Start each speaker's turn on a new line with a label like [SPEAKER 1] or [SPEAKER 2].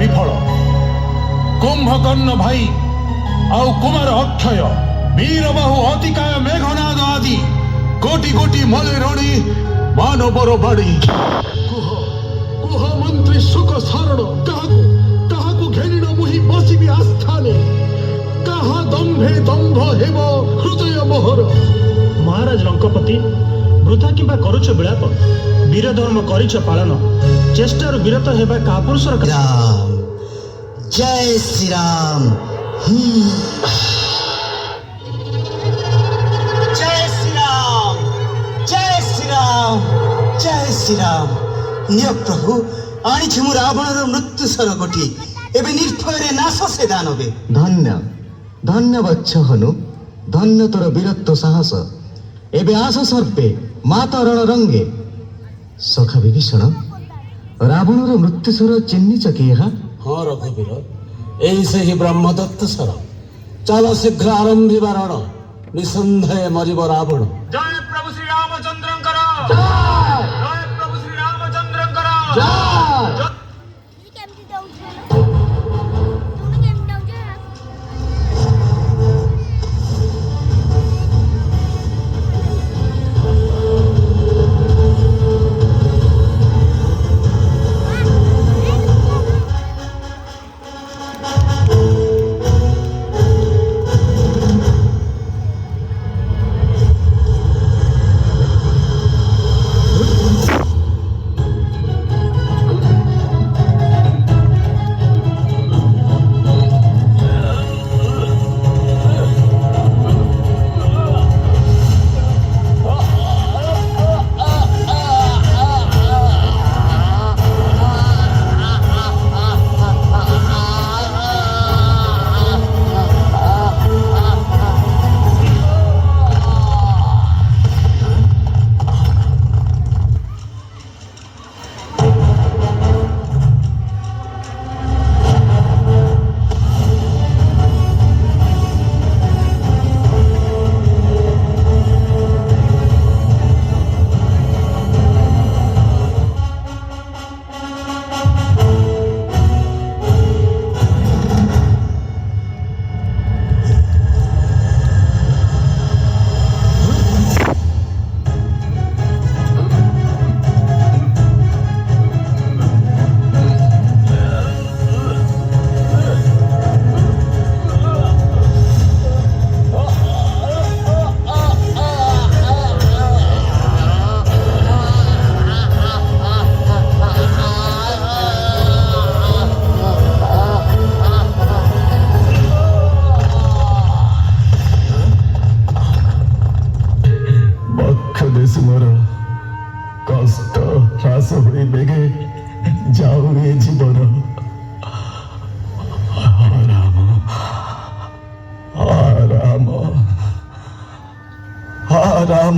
[SPEAKER 1] विफल कुंभकर्ण भाई आउ कुमार अक्षय वीरबाहु अतिकाय मेघनाद आदि कोटि कोटि मले रणी मानवर बाड़ी
[SPEAKER 2] कुह कुह मंत्री सुख सारण काहाकु घेनिण मुहि बसिबि आस्थाने काहा दंभे दंभ हेब हृदय मोहर।
[SPEAKER 3] महाराज लंकापति वृथा किंबा करुच विलाप वीर धर्म करिच पालन चेष्टार विरत हेबा कापुरुषर
[SPEAKER 4] राम जय श्री राम। जय श्री राम जय श्री राम जय श्री राम। निय प्रभु आनी मु रावणर मृत्यु सरगटी एबे निर्भय नाश से दानवे।
[SPEAKER 5] धन्य धन्य वत्स हनु धन्य तोर वीरत्व साहस एबे आस सर्पे माता रण रंगे। सखा विभीषण रावणर मृत्युस्वर चिन्हिच किए?
[SPEAKER 6] हाँ रघुवीर यही से ही ब्रह्मदत्त सर चल शीघ्र आरंभिबा रण निसंदेह मरिब रावण।
[SPEAKER 3] जय प्रभु श्री रामचंद्रंकर जय प्रभु श्री रामचंद्रंकर।
[SPEAKER 2] कष्ट ह्रास हुई बेगे जाऊ ए जीवन। राम राम राम